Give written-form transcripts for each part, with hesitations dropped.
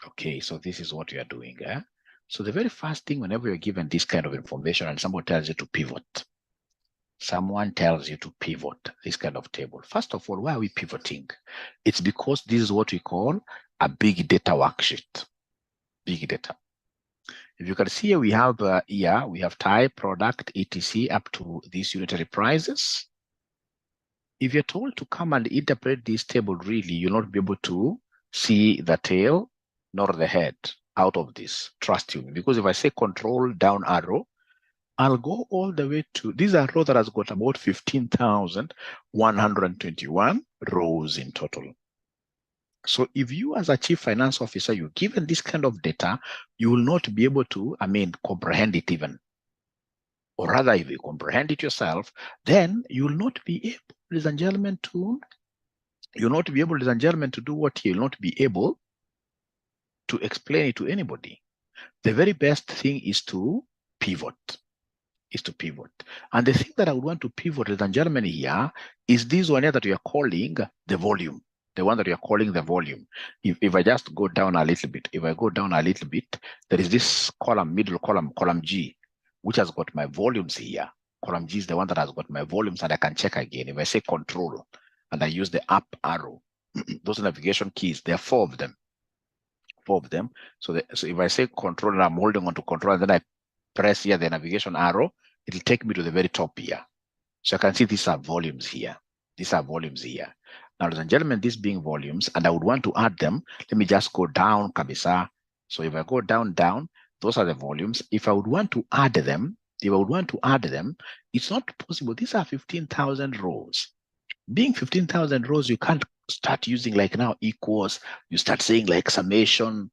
Okay, so this is what you are doing. So the very first thing, whenever you're given this kind of information and someone tells you to pivot, this kind of table. First of all, why are we pivoting? It's because this is what we call a big data worksheet. Big data. If you can see here, we have we have type, product, etc. up to these unitary prices. If you're told to come and interpret this table, really, you'll not be able to see the tail nor the head out of this. Trust you, because if I say control down arrow, I'll go all the way to this arrow that has got about 15,121 rows in total. So if you as a chief finance officer, you're given this kind of data, you will not be able to, comprehend it even. Or rather, if you comprehend it yourself, then you will not be able, ladies and gentlemen, to do what you'll not be able to explain it to anybody. The very best thing is to pivot. And the thing that I would want to pivot, ladies and gentlemen, here is this one here that we are calling the volume. The one that we are calling the volume. If I just go down a little bit, there is this column, middle column, column G, which has got my volumes here. Column G is the one that has got my volumes, and I can check again. If I say control and I use the up arrow, those navigation keys, there are four of them. So if I say control and I'm holding on to control, and then I press here the navigation arrow, it'll take me to the very top here. So I can see these are volumes here. Now, ladies and gentlemen, these being volumes, and I would want to add them. Let me just go down, kabisa. So if I go down, those are the volumes. If I would want to add them, it's not possible. These are 15,000 rows. Being 15,000 rows, you can't start using like now equals. You start saying like summation.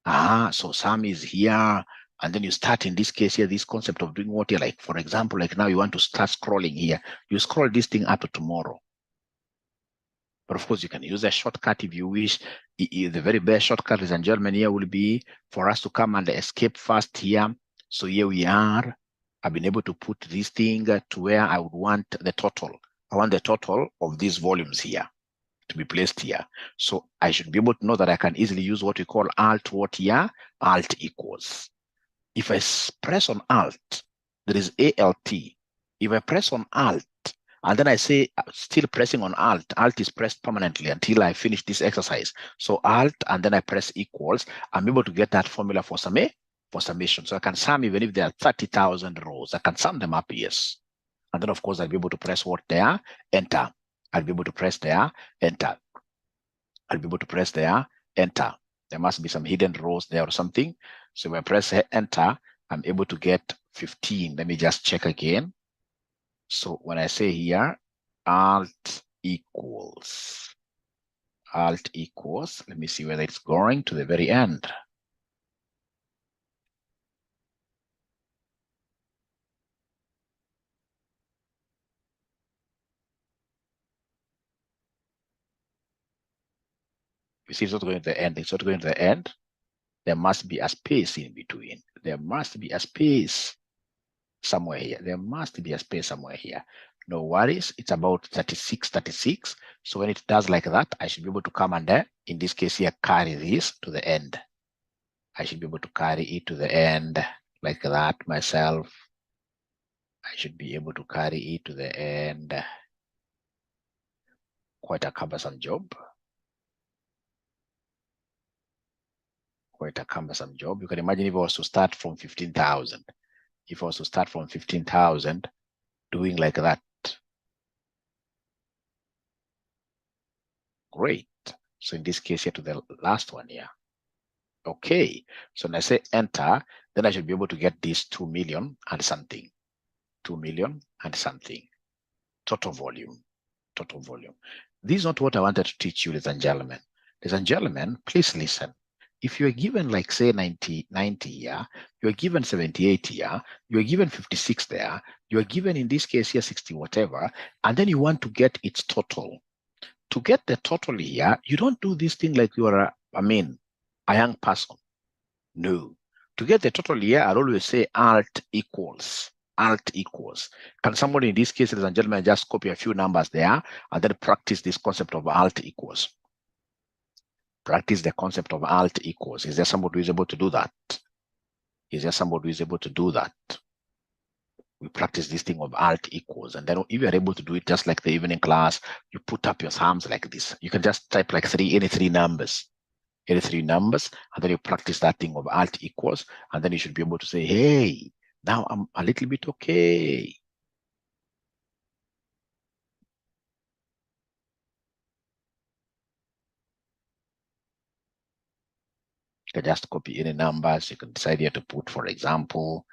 So sum is here. And then you start, in this case here, this concept of doing what you're like, for example, like now you want to start scrolling here. You scroll this thing up to tomorrow. But of course, you can use a shortcut if you wish. The very best shortcut, ladies and gentlemen, here will be for us to come and escape first here. So here we are. I've been able to put this thing to where I would want the total. I want the total of these volumes here to be placed here. So I should be able to know that I can easily use what we call alt equals. If I press on Alt, there is ALT. If I press on Alt, and then I say still pressing on Alt is pressed permanently until I finish this exercise. So Alt, and then I press equals, I'm able to get that formula for summation. So I can sum even if there are 30,000 rows. I can sum them up, yes. And then, of course, I'll be able to press what there? Enter. I'll be able to press there, enter. There must be some hidden rows there or something. So when I press enter, I'm able to get 15. Let me just check again. So when I say here, alt equals, let me see whether it's going to the very end. You see, it's not going to the end. It's not going to the end. There must be a space in between. There must be a space somewhere here. No worries. It's about 36. So when it does like that, I should be able to come and, in this case here, carry this to the end. I should be able to carry it to the end like that myself. I should be able to carry it to the end. Quite a cumbersome job. You can imagine if I was to start from 15,000. Doing like that. Great. So in this case here to the last one here. Okay. So when I say enter, then I should be able to get this 2 million and something. 2 million and something. Total volume. This is not what I wanted to teach you, ladies and gentlemen. Ladies and gentlemen, please listen. If you're given like say 90 here, you're given 78 here, you're given 56 there, you're given in this case here 60 whatever, and then you want to get its total. To get the total here, you don't do this thing like you are a young person. No. To get the total here, I'll always say alt equals. Can somebody in this case, ladies and gentlemen, just copy a few numbers there and then practice this concept of alt equals? Practice the concept of alt equals. Is there somebody who is able to do that? Is there somebody who is able to do that? We practice this thing of alt equals, and then if you're able to do it just like the evening class, you put up your thumbs like this. You can just type like any three numbers, and then you practice that thing of alt equals, and then you should be able to say, hey, now I'm a little bit okay. You can just copy any numbers. You can decide here to put, for example,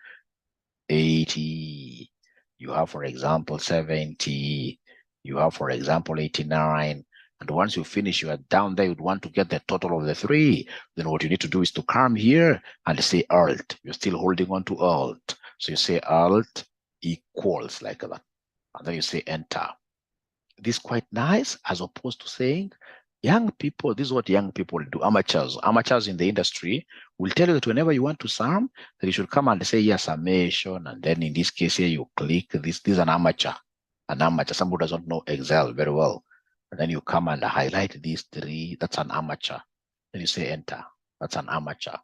80. You have, for example, 70. You have, for example, 89. And once you finish, you are down there, you'd want to get the total of the three. Then what you need to do is to come here and say alt. You're still holding on to alt. So you say alt equals like that. And then you say enter. This is quite nice, as opposed to saying, young people, this is what young people do, amateurs in the industry will tell you that whenever you want to sum, that you should come and say, yes, summation, and then in this case here, you click this is an amateur, somebody doesn't know Excel very well. And then you come and highlight these three, that's an amateur. Then you say enter, that's an amateur.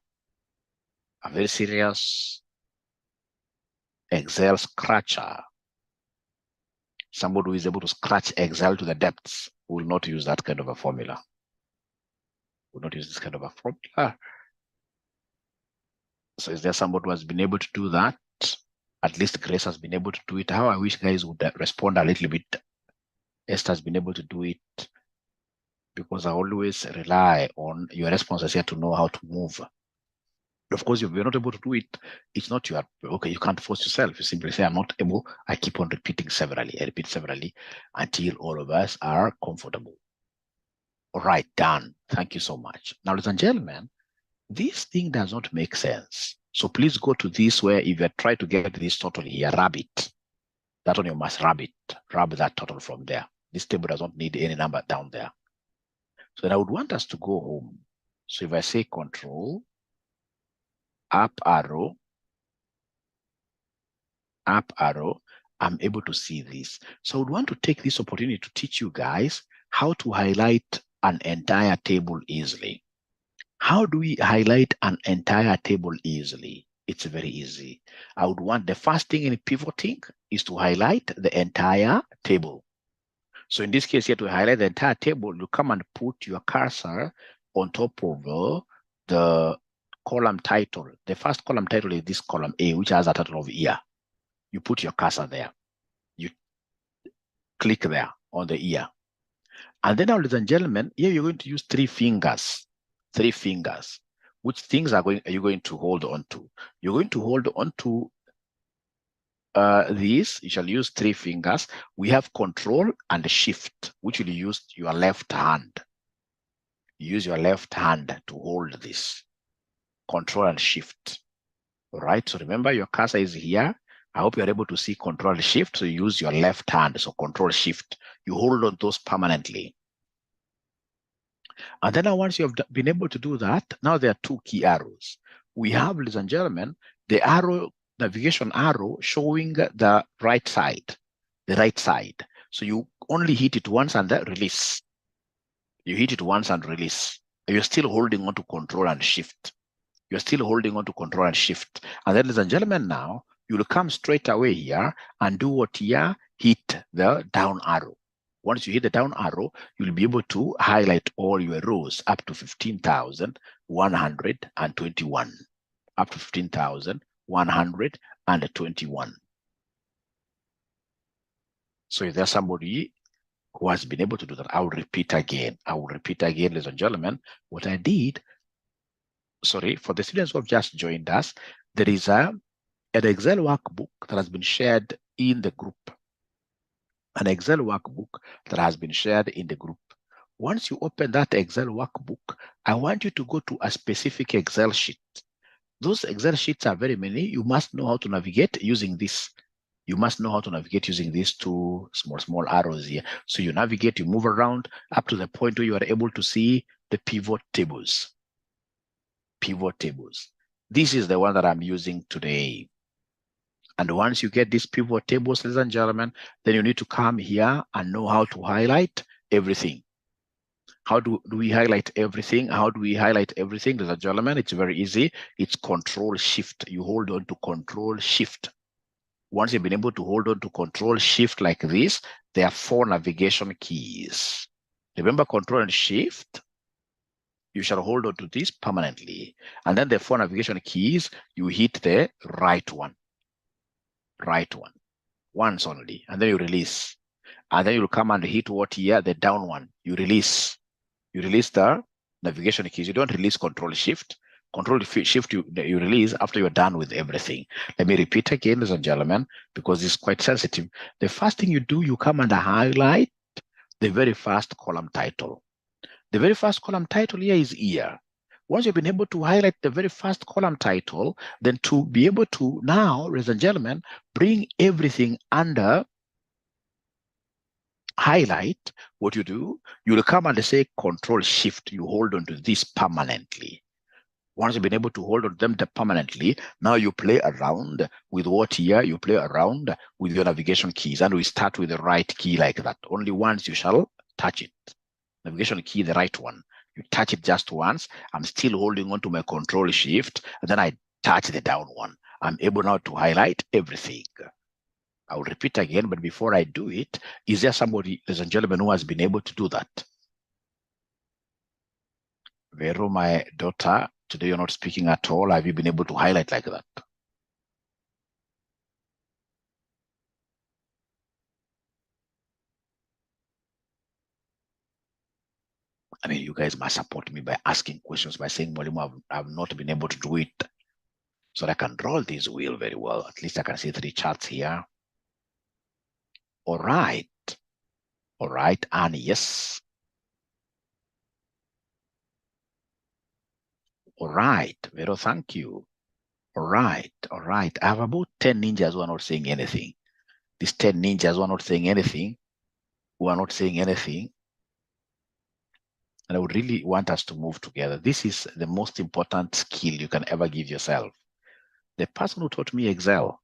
A very serious Excel scratcher. Somebody who is able to scratch Excel to the depths will not use that kind of a formula. Will not use this kind of a formula. So is there somebody who has been able to do that? At least Grace has been able to do it. How I wish guys would respond a little bit. Esther has been able to do it, because I always rely on your responses here to know how to move. Of course, if you're not able to do it, it's not your, okay, you can't force yourself. You simply say, I'm not able. I keep on repeating severally. I repeat severally until all of us are comfortable. All right, done. Thank you so much. Now, ladies and gentlemen, this thing does not make sense. So please go to this where if you try to get this total here, rub it. That one you must rub it. Rub that total from there. This table does not need any number down there. So then I would want us to go home. So if I say control, up arrow, I'm able to see this. So I would want to take this opportunity to teach you guys how to highlight an entire table easily. How do we highlight an entire table easily? It's very easy. I would want the first thing in pivoting is to highlight the entire table. So in this case here, to highlight the entire table, you come and put your cursor on top of the column title. The first column title is this column A, which has a title of year. You put your cursor there. You click there on the year. And then, ladies and gentlemen, here you're going to use three fingers. Which things are you going to hold on to? You're going to hold on to these. You shall use three fingers. We have control and shift, which will use your left hand. Use your left hand to hold this. Control and shift. All right. So remember, your cursor is here. I hope you're able to see control and shift. So you use your left hand. So control shift. You hold on those permanently. And then once you have been able to do that, now there are two key arrows. We have, ladies and gentlemen, the arrow, navigation arrow showing the right side, So you only hit it once and then release. You hit it once and release. You're still holding on to control and shift. You're still holding on to control and shift. And then, ladies and gentlemen, now you'll come straight away here and do what here? Hit the down arrow. Once you hit the down arrow, you'll be able to highlight all your rows up to 15,121. Up to 15,121. So if there's somebody who has been able to do that, I will repeat again. Ladies and gentlemen, what I did. Sorry, for the students who have just joined us, there is an Excel workbook that has been shared in the group. An Excel workbook that has been shared in the group. Once you open that Excel workbook, I want you to go to a specific Excel sheet. Those Excel sheets are very many. You must know how to navigate using this. You must know how to navigate using these two small arrows here. So you navigate, you move around up to the point where you are able to see the pivot tables. This is the one that I'm using today. And once you get these pivot tables, ladies and gentlemen, then you need to come here and know how to highlight everything. How do we highlight everything? How do we highlight everything? There's a gentleman. It's very easy. It's Control Shift. You hold on to Control Shift. Once you've been able to hold on to Control Shift like this, there are 4 navigation keys. Remember Control and Shift? You shall hold on to this permanently. And then the 4 navigation keys, you hit the right one. Right one. Once only. And then you release. And then you'll come and hit what here? The down one. You release. You release the navigation keys. You don't release Control Shift. Control Shift you release after you're done with everything. Let me repeat again, ladies and gentlemen, because it's quite sensitive. The first thing you do, you come and highlight the very first column title. The very first column title here is year. Once you've been able to highlight the very first column title, then to be able to now, ladies and gentlemen, bring everything under highlight, what you do, you'll come and say Control Shift. You hold on to this permanently. Once you've been able to hold on to them permanently, now you play around with what here? You play around with your navigation keys, and we start with the right key like that. Only once you shall touch it. Navigation key, the right one. You touch it just once. I'm still holding on to my Control Shift, and then I touch the down one. I'm able now to highlight everything. I'll repeat again, but before I do it, is there somebody, ladies and gentlemen, who has been able to do that? Vero, my daughter, today you're not speaking at all. Have you been able to highlight like that? I mean, you guys must support me by asking questions, by saying, Mwalimu, I've not been able to do it. So I can draw this wheel very well. At least I can see 3 charts here. All right. All right. And yes. All right. Vero, thank you. All right. All right. I have about 10 ninjas who are not saying anything. These 10 ninjas who are not saying anything, And I would really want us to move together. This is the most important skill you can ever give yourself. The person who taught me Excel,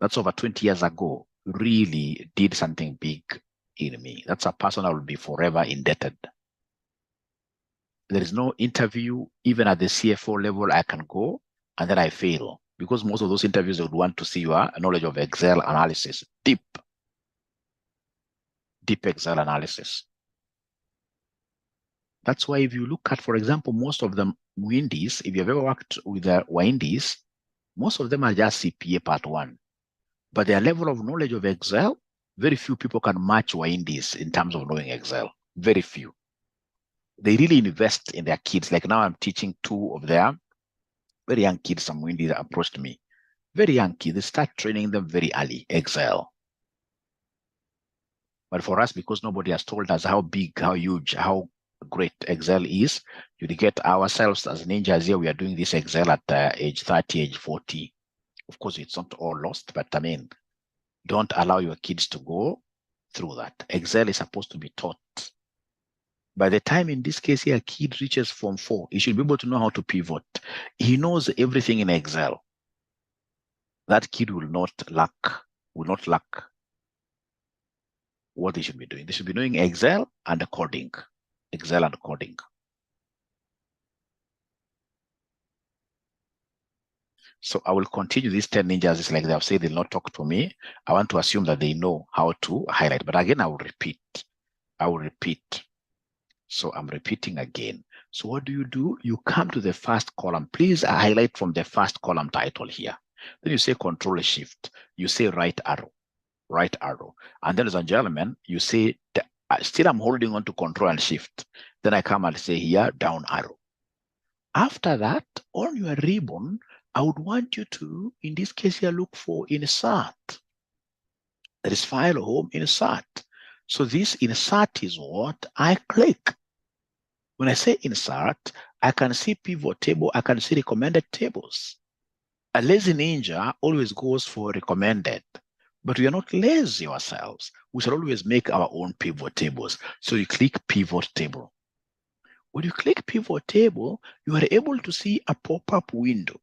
that's over 20 years ago, really did something big in me. That's a person I will be forever indebted. There is no interview, even at the CFO level, I can go and then I fail, because most of those interviews would want to see your knowledge of Excel analysis, deep Excel analysis. That's why if you look at, for example, most of the Windies, if you've ever worked with the Windies, most of them are just CPA part 1. But their level of knowledge of Excel, very few people can match Windies in terms of knowing Excel. Very few. They really invest in their kids. Like now I'm teaching 2 of their very young kids. Some Windies approached me. Very young kids. They start training them very early, Excel. But for us, because nobody has told us how big, how huge, how great Excel is, you get ourselves as ninjas here. We are doing this Excel at age 30, age 40. Of course, it's not all lost, but I mean, don't allow your kids to go through that. Excel is supposed to be taught. By the time, in this case here, a kid reaches Form 4, he should be able to know how to pivot. He knows everything in Excel. That kid will not lack what they should be doing. They should be doing Excel and coding. Excel and coding. So I will continue these 10 ninjas. It's like they have said they'll not talk to me. I want to assume that they know how to highlight. But again, I will repeat. So I'm repeating again. So what do? You come to the first column. Please highlight from the first column title here. Then you say Control Shift. You say right arrow. And then, ladies and gentlemen, you say, still I'm holding on to Control and Shift. Then I come and say here, down arrow. After that, on your ribbon, I would want you to, in this case here, look for Insert. That is File, Home, Insert. So this Insert is what I click. When I say Insert, I can see pivot table, I can see recommended tables. A lazy ninja always goes for recommended. But we are not lazy ourselves. We shall always make our own pivot tables. So you click Pivot Table. When you click Pivot Table, you are able to see a pop-up window.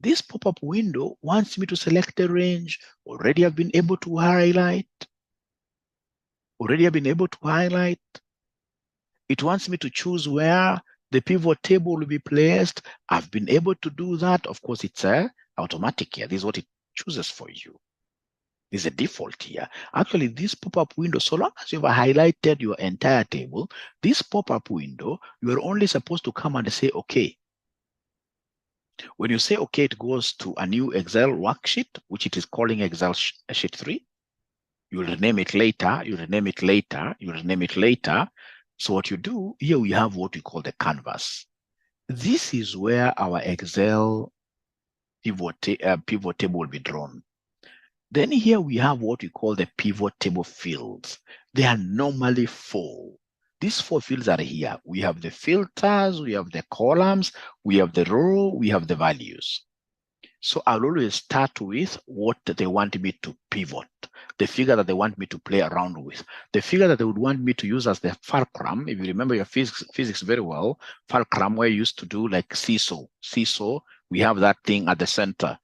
This pop-up window wants me to select the range. Already I've been able to highlight. It wants me to choose where the pivot table will be placed. I've been able to do that. Of course, it's automatic here. This is what it chooses for you. This is a default here. Actually, this pop-up window, so long as you've highlighted your entire table, this pop-up window, you're only supposed to come and say, okay. When you say okay, it goes to a new Excel worksheet, which it is calling Excel sheet 3. You'll rename it later, you'll rename it later, you'll rename it later. So what you do, here we have what we call the canvas. This is where our Excel pivot table will be drawn. Then here we have what we call the pivot table fields. They are normally 4. These 4 fields are here. We have the filters, we have the columns, we have the row, we have the values. So I'll always start with what they want me to pivot, the figure that they want me to play around with, the figure that they would want me to use as the fulcrum. If you remember your physics very well, fulcrum, where you used to do like seesaw. Seesaw, we have that thing at the center.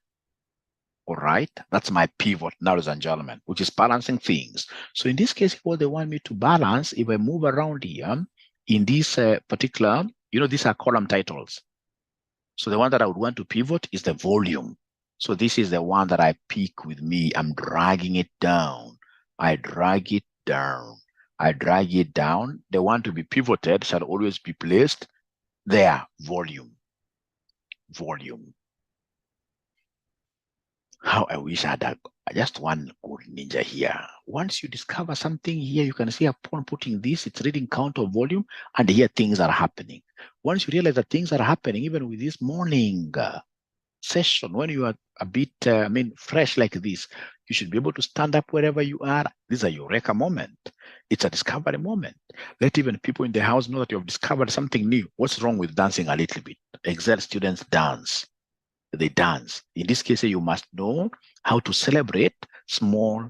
All right, that's my pivot, ladies and gentlemen, which is balancing things. So in this case, what they want me to balance, if I move around here, in this particular, these are column titles. So the one that I would want to pivot is the volume. So this is the one that I pick with me. I'm dragging it down. I drag it down. I drag it down. The one to be pivoted shall always be placed there. Volume. Volume. How I wish I had just one good ninja here. Once you discover something here, you can see upon putting this, it's reading count of volume, and here things are happening. Once you realize that things are happening, even with this morning session, when you are a bit, fresh like this, you should be able to stand up wherever you are. This is a eureka moment. It's a discovery moment. Let even people in the house know that you have discovered something new. What's wrong with dancing a little bit? Excel students dance. They dance. In this case, you must know how to celebrate small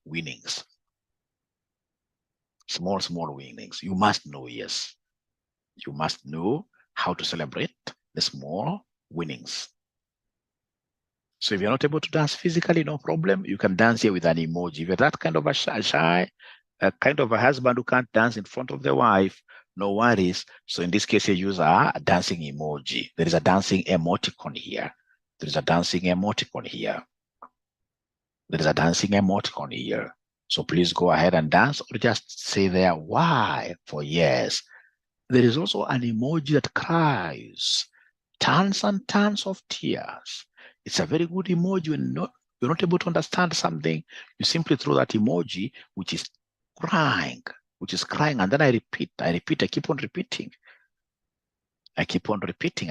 winnings. Small winnings. You must know, yes. You must know how to celebrate the small winnings. So if you're not able to dance physically, no problem. You can dance here with an emoji. If you're that kind of a shy kind of a husband who can't dance in front of the wife, no worries. So in this case, you use a dancing emoji. There is a dancing emoticon here. There is a dancing emoticon here. There is a dancing emoticon here. So please go ahead and dance, or just say there, why, for yes. There is also an emoji that cries, tons and tons of tears. It's a very good emoji. When you're not able to understand something, you simply throw that emoji, which is crying, and then I repeat, I keep on repeating. I keep on repeating.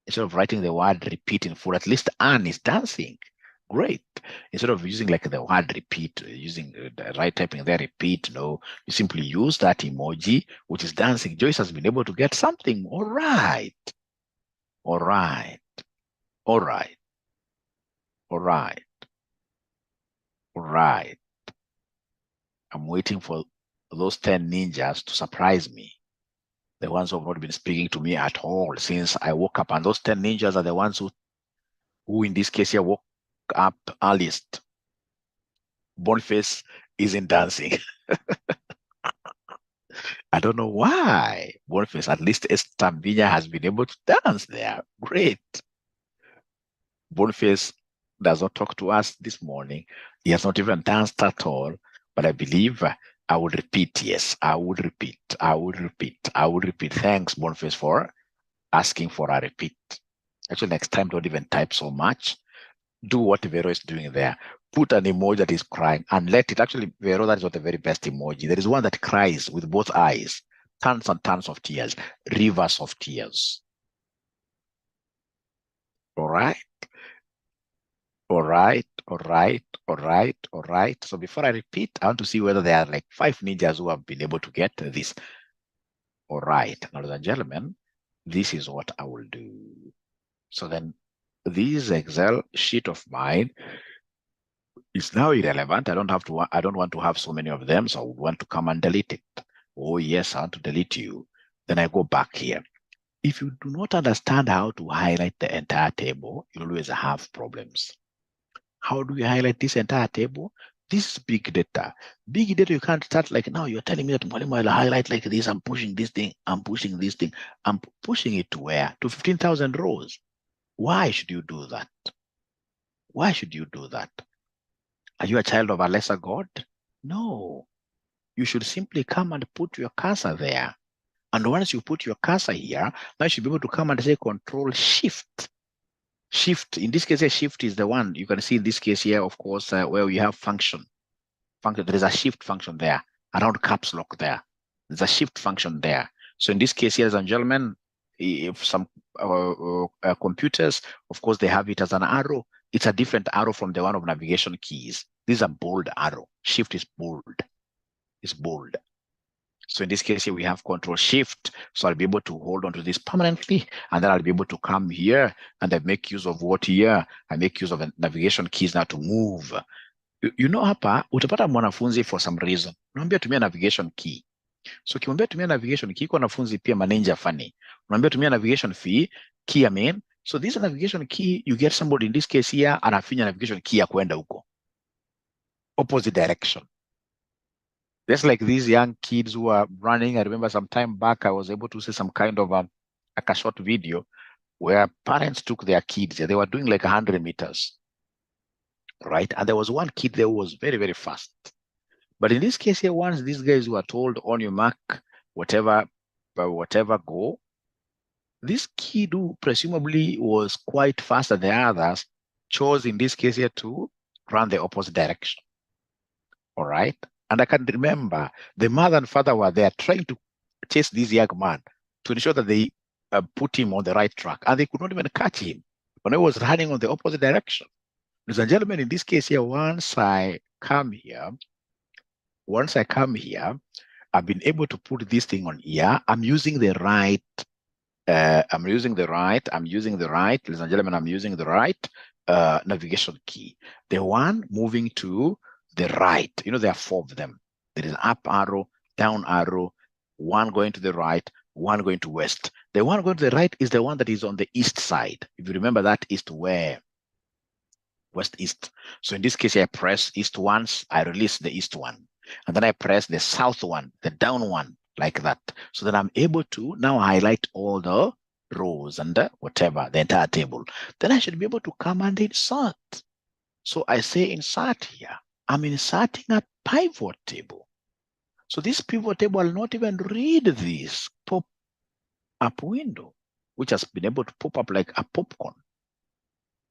Instead of writing the word repeat in full, at least Anne is dancing. Great. Instead of using like the word repeat, using the right typing there, repeat, no, you simply use that emoji, which is dancing. Joyce has been able to get something. All right. All right. All right. All right. All right. I'm waiting for those 10 ninjas to surprise me. The ones who have not been speaking to me at all since I woke up. And those 10 ninjas are the ones who in this case here woke up earliest. Boniface isn't dancing. I don't know why. Boniface, at least Estambina has been able to dance there. Great. Boniface does not talk to us this morning. He has not even danced at all. But I believe I would repeat. Yes, I would repeat. Thanks, Boniface, for asking for a repeat. Actually, next time, don't even type so much. Do what Vero is doing there. Put an emoji that is crying and let it. Actually, Vero, that is not the very best emoji. There is one that cries with both eyes, tons and tons of tears, rivers of tears. All right. All right. So before I repeat, I want to see whether there are like 5 ninjas who have been able to get this. All right, ladies and gentlemen, this is what I will do. So then this Excel sheet of mine is now irrelevant. I don't want to have so many of them, so I would want to come and delete it. Oh yes, I want to delete you. Then I go back here. If you do not understand how to highlight the entire table, you'll always have problems. How do you highlight this entire table? This is big data. Big data, you can't start like now you're telling me that Mwalimu, I'll highlight like this, I'm pushing this thing, I'm pushing this thing. I'm pushing it to where? To 15,000 rows. Why should you do that? Why should you do that? Are you a child of a lesser God? No. You should simply come and put your cursor there. And once you put your cursor here, now you should be able to come and say Control Shift. Shift, in this case, shift is the one you can see in this case here, of course, where we have function. There is a shift function there around caps lock there. There's a shift function there. So in this case, here, ladies and gentlemen, if some computers, of course, they have it as an arrow. It's a different arrow from the one of navigation keys. This is a bold arrow. Shift is bold. It's bold. So in this case here, we have Control Shift. So I'll be able to hold on to this permanently, and then I'll be able to come here and I make use of what here? I make use of the navigation keys now to move. You know hapa, utapata mwanafunzi for some reason. Unaambia tumia navigation key. So ukimwambia tumia navigation key, kwa wanafunzi pia manager funny. Unaambia tumia navigation key, I mean. So this navigation key, you get somebody in this case here, anafinya navigation key ya kwenda huko. Opposite direction. Just like these young kids who are running. I remember some time back, I was able to see some kind of like a short video where parents took their kids. They were doing like 100 meters, right? And there was one kid there who was very, very fast. But in this case here, once these guys were told on your mark, whatever, go, this kid who presumably was quite faster than others chose in this case here to run the opposite direction. All right. And I can remember the mother and father were there trying to chase this young man to ensure that they put him on the right track. And they could not even catch him when he was running on the opposite direction. Ladies and gentlemen, in this case here, once I come here, I've been able to put this thing on here. I'm using the right, ladies and gentlemen, I'm using the right navigation key. The one moving to the right, there are 4 of them. There is up arrow, down arrow, one going to the right, one going to west. The one going to the right is the one that is on the east side. If you remember, that east where? West east. So in this case, I press east once, I release the east one. And then I press the south one, the down one, like that. So that I'm able to now highlight all the rows and whatever, the entire table. Then I should be able to come and insert. So I say insert here. I'm inserting a pivot table. So this pivot table will not even read this pop-up window, which has been able to pop up like a popcorn,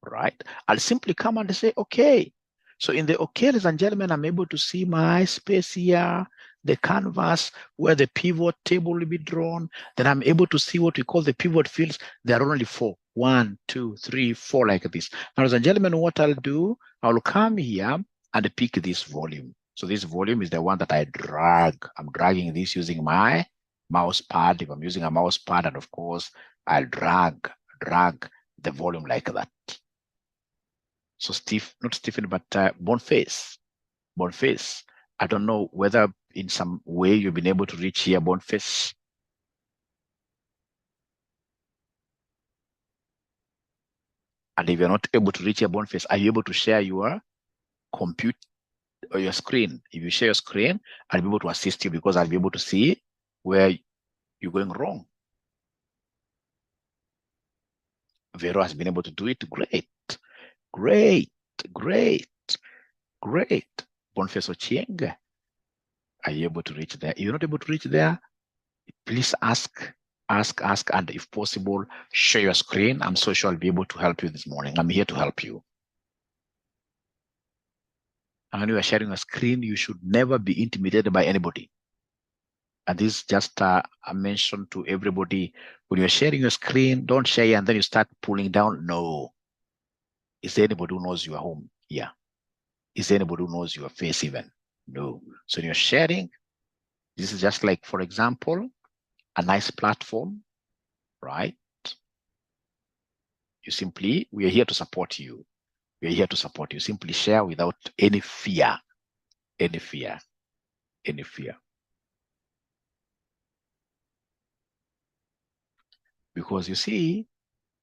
right? I'll simply come and say, okay. So in the okay, ladies and gentlemen, I'm able to see my space here, the canvas where the pivot table will be drawn. Then I'm able to see what we call the pivot fields. There are only 4. 1, 2, 3, 4 like this. Now, ladies and gentlemen, what I'll do, I'll come here and pick this volume. So this volume is the one that I drag. I'm dragging this using my mouse pad. If I'm using a mouse pad, and of course, I'll drag the volume like that. So not Stephen, but Boniface. I don't know whether in some way you've been able to reach here, Boniface. And if you're not able to reach your Boniface, are you able to share your computer or your screen? If you share your screen, I'll be able to assist you because I'll be able to see where you're going wrong. Vero has been able to do it. Great. Boniface Jiunge, are you able to reach there? If you're not able to reach there, please ask, and if possible, share your screen. I'm so sure I'll be able to help you this morning. I'm here to help you. And when you are sharing a screen, you should never be intimidated by anybody. And this is just a mention to everybody. When you're sharing your screen, don't share and then you start pulling down. No. Is there anybody who knows you are home? Yeah. Is there anybody who knows your face even? No. So when you're sharing, this is just like, for example, a nice platform, right? We are here to support you. We are here to support you. Simply share without any fear. Because you see,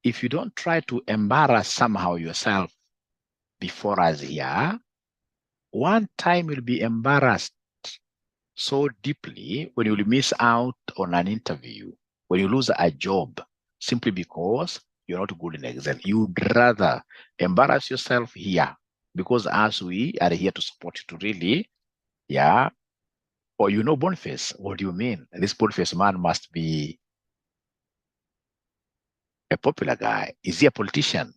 if you don't try to embarrass somehow yourself before us here, One time you'll be embarrassed so deeply when you miss out on an interview, when you lose a job simply because you're not good in Excel. You'd rather embarrass yourself here because as we are here to support you to really, yeah. Or Boniface, what do you mean? This Boniface man must be a popular guy. Is he a politician?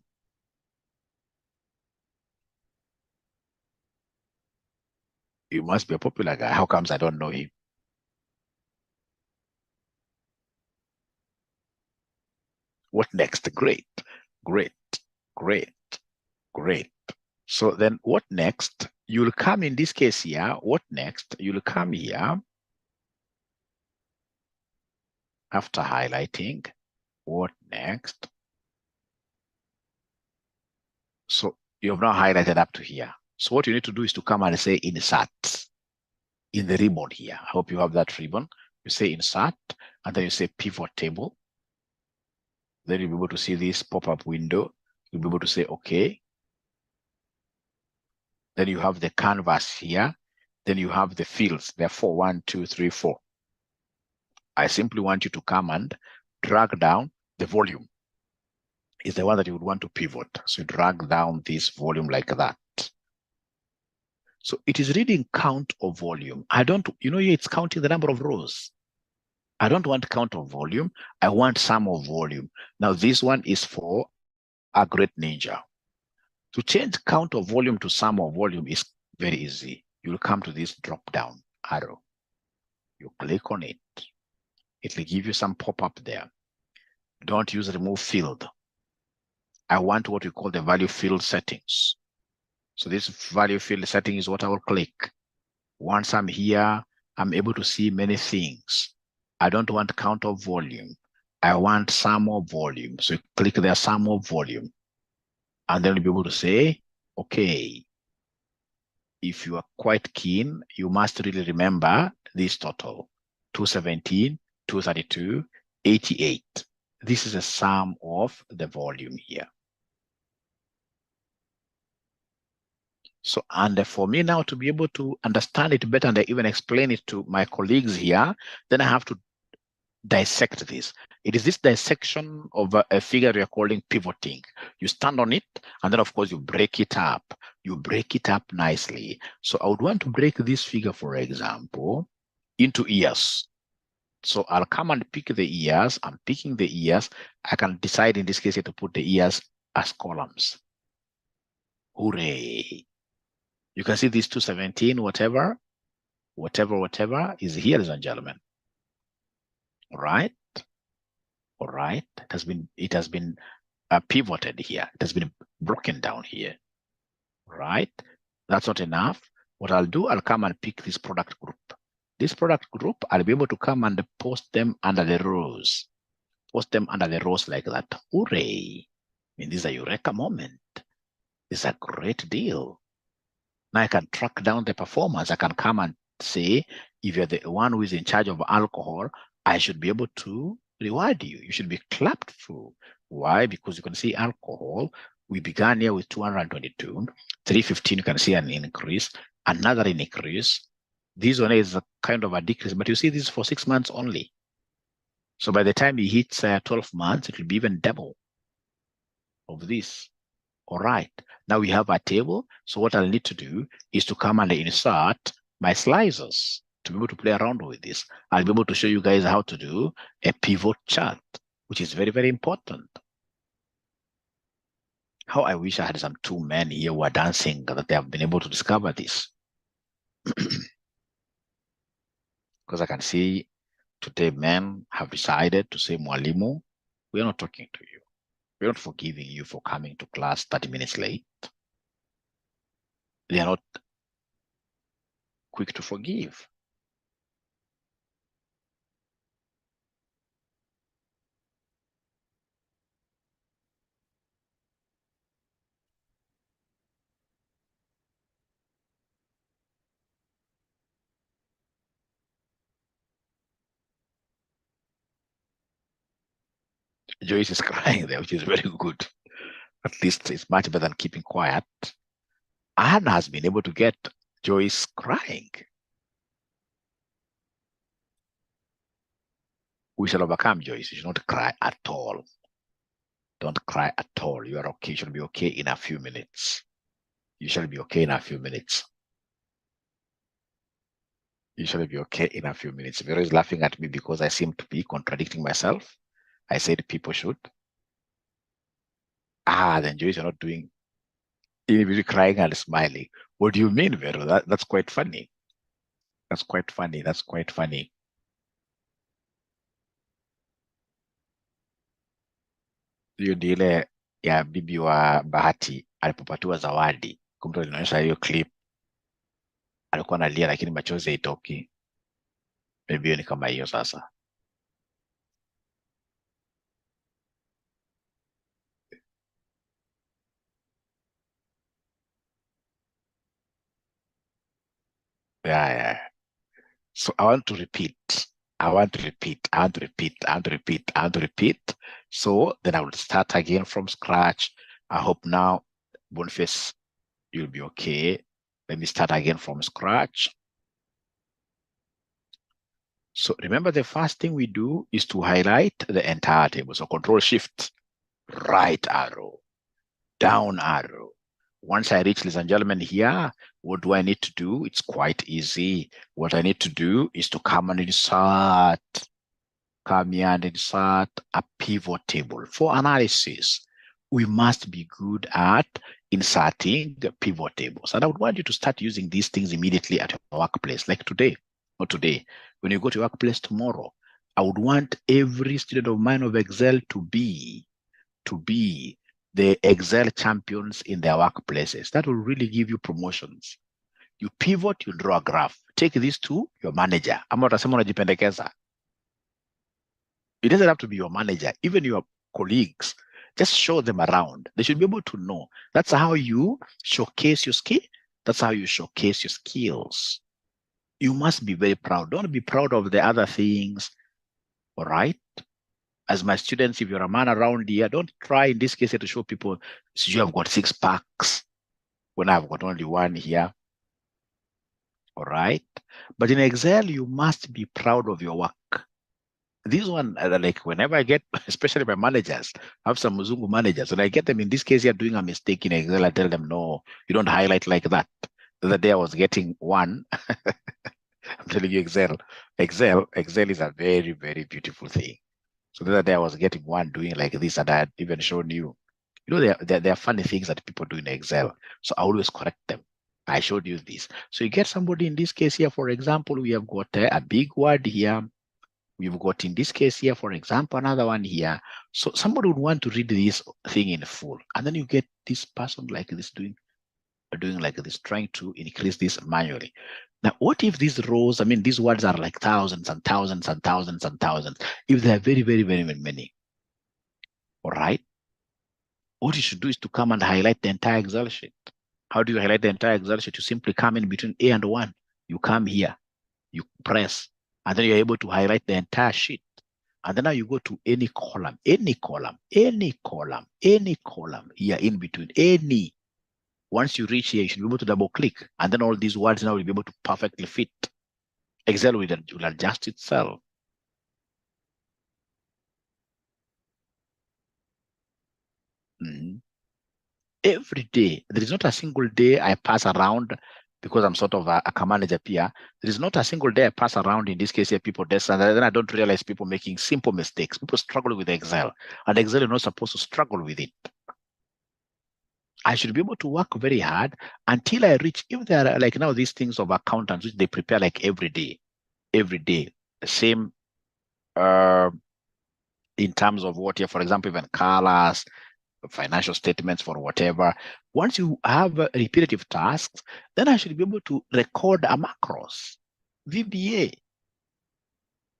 He must be a popular guy. How comes I don't know him? What next? Great, great, great, great. So then what next? You'll come in this case here. What next? You'll come here after highlighting. What next? So you have now highlighted up to here. So what you need to do is to come and say insert in the ribbon here. I hope you have that ribbon. You say insert, and then you say pivot table. Then you'll be able to see this pop-up window. You'll be able to say okay. Then you have the canvas here. Then you have the fields. There are 4, 1, 2, 3, 4. I simply want you to come and drag down the volume. Is the one that you would want to pivot. So you drag down this volume like that. So it is reading count of volume. I don't, it's counting the number of rows. I don't want count of volume. I want sum of volume. Now this one is for a great ninja. To change count of volume to sum of volume is very easy. You'll come to this drop down arrow. You click on it. It will give you some pop-up there. Don't use remove field. I want what we call the value field settings. So this value field setting is what I will click. Once I'm here, I'm able to see many things. I don't want count of volume. I want sum of volume. So you click there, sum of volume. And then you'll be able to say, okay, if you are quite keen, you must really remember this total, 217, 232, 88. This is a sum of the volume here. So, and for me now to be able to understand it better and even explain it to my colleagues here, then I have to dissect this. It is this dissection of a figure you're calling pivoting. You stand on it, and then of course you break it up. You break it up nicely. So I would want to break this figure, for example, into years. So I'll come and pick the years. I'm picking the years. I can decide in this case to put the years as columns. Hooray. You can see this 217, whatever is here, ladies and gentlemen. All right. All right. It has been pivoted here. It has been broken down here. All right. That's not enough. What I'll do, I'll come and pick this product group. This product group, I'll be able to come and post them under the rows. Post them under the rows like that. Hooray. I mean, this is a eureka moment. It's a great deal. Now I can track down the performance. I can come and say, if you're the one who is in charge of alcohol, I should be able to reward you. You should be clapped through. Why? Because you can see alcohol. We began here with 222, 315. You can see an increase, another increase. This one is a kind of a decrease, but you see this is for 6 months only. So by the time he hits 12 months, it will be even double of this. All right, now we have a table. So what I'll need to do is to come and insert my slicers to be able to play around with this. I'll be able to show you guys how to do a pivot chart, which is very, very important. How I wish I had some 2 men here who are dancing that they have been able to discover this. Because I can see today men have decided to say, Mwalimu, we are not talking to you. We're not forgiving you for coming to class 30 minutes late. They are not quick to forgive. Joyce is crying there, which is very good. At least it's much better than keeping quiet. Anna has been able to get Joyce crying. We shall overcome, Joyce. You should not cry at all. Don't cry at all. You are okay. You shall be okay in a few minutes. You shall be okay in a few minutes. You shall be okay in a few minutes. Vero is laughing at me because I seem to be contradicting myself. I said people should. Then Joyce, you're not doing. You're really crying and smiling. What do you mean, Vero? That's quite funny. That's quite funny. That's quite funny. Hiyo ndio ile ya bibi wa Bahati alipopatiwa zawadi. Kumbe linaonyesha hiyo clip, alikuwa analia lakini machozi haitoki. Maybe hiyo ni kama hiyo sasa. Yeah. So I want to repeat. I want to repeat. I want to repeat. I want to repeat. I want to repeat. So then I will start again from scratch. I hope now, Boniface, you'll be okay. Let me start again from scratch. So remember, the first thing we do is to highlight the entire table. So Control Shift, right arrow, down arrow. Once I reach, ladies and gentlemen, here, what do I need to do? It's quite easy. What I need to do is to come and insert a pivot table. For analysis, we must be good at inserting pivot tables. And I would want you to start using these things immediately at your workplace, like today, or today. When you go to your workplace tomorrow, I would want every student of mine of Excel to be the Excel champions in their workplaces. That will really give you promotions. You pivot, you draw a graph. Take this to your manager. Ama utasema unajipendekeza. It doesn't have to be your manager, even your colleagues. Just show them around. They should be able to know. That's how you showcase your skill. That's how you showcase your skills. You must be very proud. Don't be proud of the other things. All right? As my students, if you're a man around here, don't try in this case to show people, so you have got 6 packs when I've got only 1 here. All right? But in Excel, you must be proud of your work. This one, like whenever I get, especially my managers, I have some Muzungu managers, and I get them in this case, you're doing a mistake in Excel. I tell them, no, you don't highlight like that. The other day I was getting one. I'm telling you, Excel is a very, very beautiful thing. So the other day I was getting one doing like this, and I had even shown you. You know, there are funny things that people do in Excel. So I always correct them. I showed you this. So you get somebody in this case here, for example, we have got a big word here. We've got in this case here, for example, another one here. So somebody would want to read this thing in full. And then you get this person like this doing like this, trying to increase this manually. Now, what if these rows, I mean, these words are like thousands and thousands and thousands and thousands, if they're very, very, very, very many, all right? What you should do is to come and highlight the entire Excel sheet. How do you highlight the entire Excel sheet? You simply come in between A and 1. You come here, you press, and then you're able to highlight the entire sheet. And then now you go to any column here in between, any. Once you reach here, you should be able to double click. And then all these words now will be able to perfectly fit. Excel will adjust itself. Every day, there is not a single day I pass around, because I'm sort of a manager here. There is not a single day I pass around, in this case here, people desk, and then I don't realize people making simple mistakes. People struggle with Excel, and Excel is not supposed to struggle with it. I should be able to work very hard until I reach, if there are like now these things of accountants, which they prepare like every day, the same in terms of what here, for example, even colors, financial statements for whatever. Once you have repetitive tasks, then I should be able to record a macros, VBA.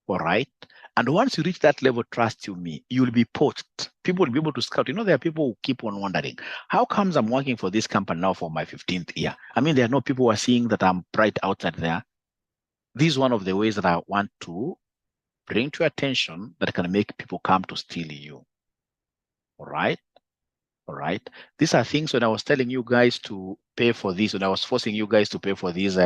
All right. And once you reach that level, trust you me, you'll be poached. People will be able to scout. You know, there are people who keep on wondering, how comes I'm working for this company now for my 15th year? I mean, there are no people who are seeing that I'm bright outside there. This is one of the ways that I want to bring to your attention that can make people come to steal you. All right. All right. These are things when I was telling you guys to pay for this, when I was forcing you guys to pay for this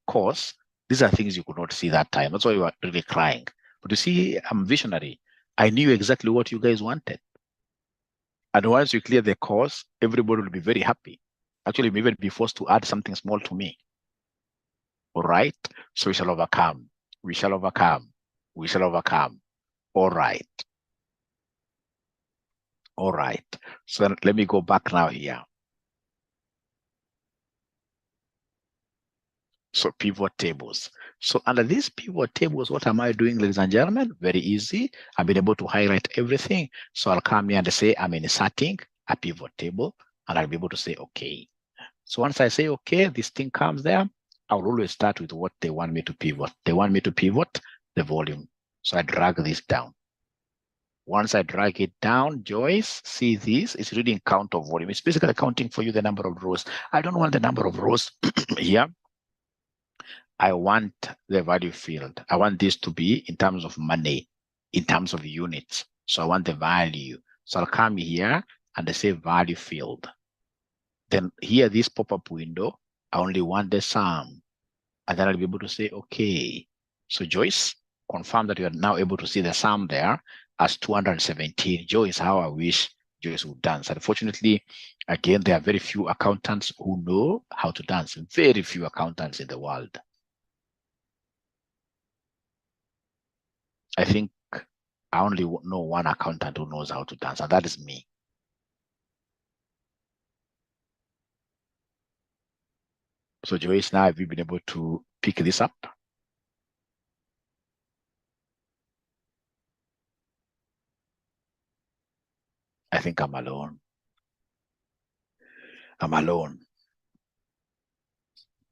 course, these are things you could not see that time. That's why you were really crying. But you see, I'm visionary. I knew exactly what you guys wanted. And once you clear the course, everybody will be very happy. Actually, we even be forced to add something small to me. All right. So we shall overcome. We shall overcome. We shall overcome. All right. All right. So let me go back now here. So pivot tables. So under these pivot tables, what am I doing, ladies and gentlemen? Very easy. I've been able to highlight everything. So I'll come here and say I'm inserting a pivot table, and I'll be able to say, okay. So once I say, okay, this thing comes there, I'll always start with what they want me to pivot. They want me to pivot the volume. So I drag this down. Once I drag it down, Joyce, see this, it's reading count of volume. It's basically counting for you the number of rows. I don't want the number of rows here. I want the value field. I want this to be in terms of money, in terms of units. So I want the value. So I'll come here and I say value field. Then here, this pop-up window, I only want the sum. And then I'll be able to say, okay. So Joyce, confirm that you are now able to see the sum there as 217. Joyce, how I wish Joyce would dance. Unfortunately, again, there are very few accountants who know how to dance. Very few accountants in the world. I think I only know one accountant who knows how to dance, and that is me. So Joyce, now have you been able to pick this up? I think I'm alone. I'm alone.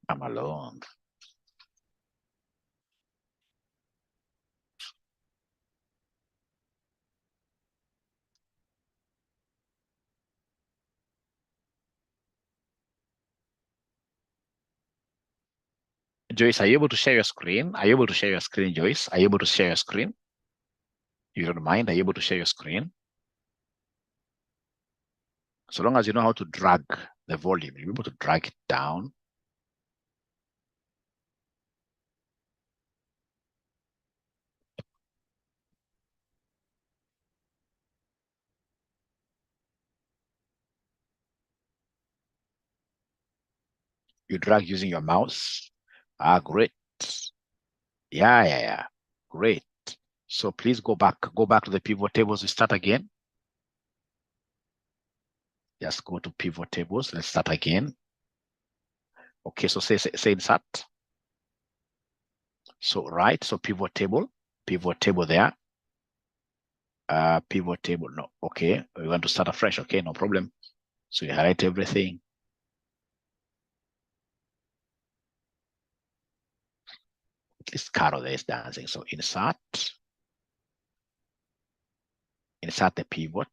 I'm alone. Joyce, are you able to share your screen? Are you able to share your screen, Joyce? Are you able to share your screen? You don't mind? Are you able to share your screen? So long as you know how to drag the volume, you're able to drag it down. You drag using your mouse. Ah, great. Yeah. Great. So please go back to the pivot tables. We start again. Just go to pivot tables. Let's start again. Okay, so say insert. So right, so pivot table there. Pivot table, no. Okay, we want to start afresh. Okay, no problem. So you highlight everything. At least Carol there is dancing. So insert the pivot.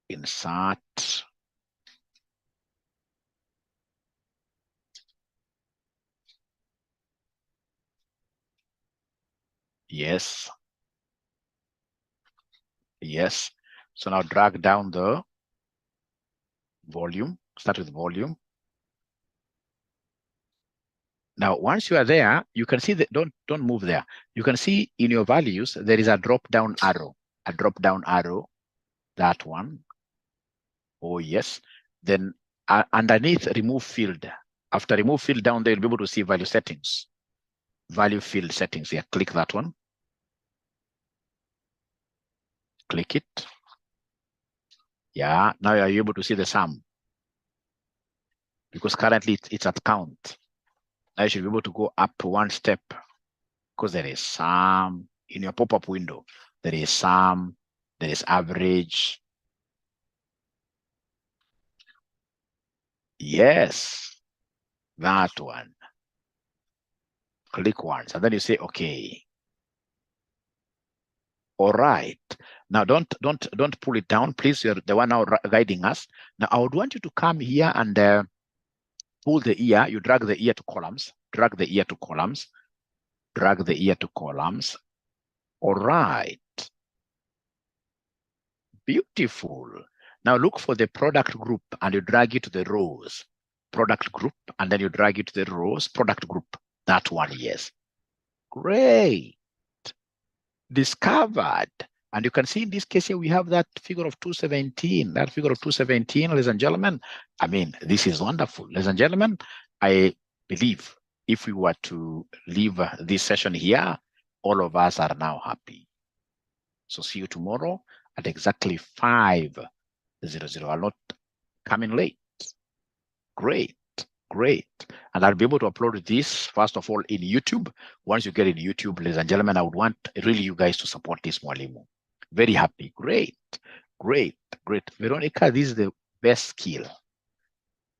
Insert. Yes. Yes. So now drag down the volume. Start with volume. Now, once you are there, you can see that don't move there. You can see in your values there is a drop down arrow. A drop down arrow. That one. Oh yes. Then underneath remove field. After remove field down there, you'll be able to see value settings. Value field settings here. Click that one. Click it. Yeah, now you're able to see the sum. Because currently it's at count. Now you should be able to go up one step because there is sum in your pop-up window. There is sum, there is average. Yes, that one. Click once and then you say, okay. All right. Now don't pull it down, please. You're the one now guiding us. Now I would want you to come here and pull the ear. You drag the ear to columns. Drag the ear to columns. Drag the ear to columns. All right. Beautiful. Now look for the product group and you drag it to the rows. Product group, and then you drag it to the rows, product group. That one, yes. Great. Discovered. And you can see in this case here, we have that figure of 217, that figure of 217, ladies and gentlemen. I mean, this is wonderful. Ladies and gentlemen, I believe if we were to leave this session here, all of us are now happy. So see you tomorrow at exactly 5:00. I'll not come in late. Great. Great. And I'll be able to upload this, first of all, in YouTube. Once you get in YouTube, ladies and gentlemen, I would want really you guys to support this Mwalimu. Very happy. Great. Great. Great. Veronica, this is the best skill.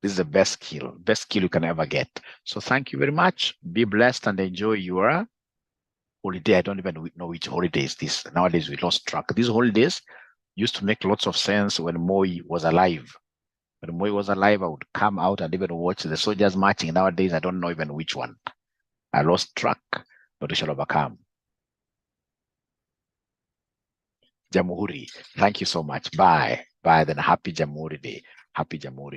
This is the best skill you can ever get. So thank you very much. Be blessed and enjoy your holiday. I don't even know which holiday is this. Nowadays, we lost track. These holidays used to make lots of sense when Moi was alive. When Moi was alive, I would come out and even watch the soldiers marching. Nowadays, I don't know even which one. I lost track, but we shall overcome. Jamhuri, thank you so much. Bye. Bye. Then happy Jamhuri Day. Happy Jamhuri Day.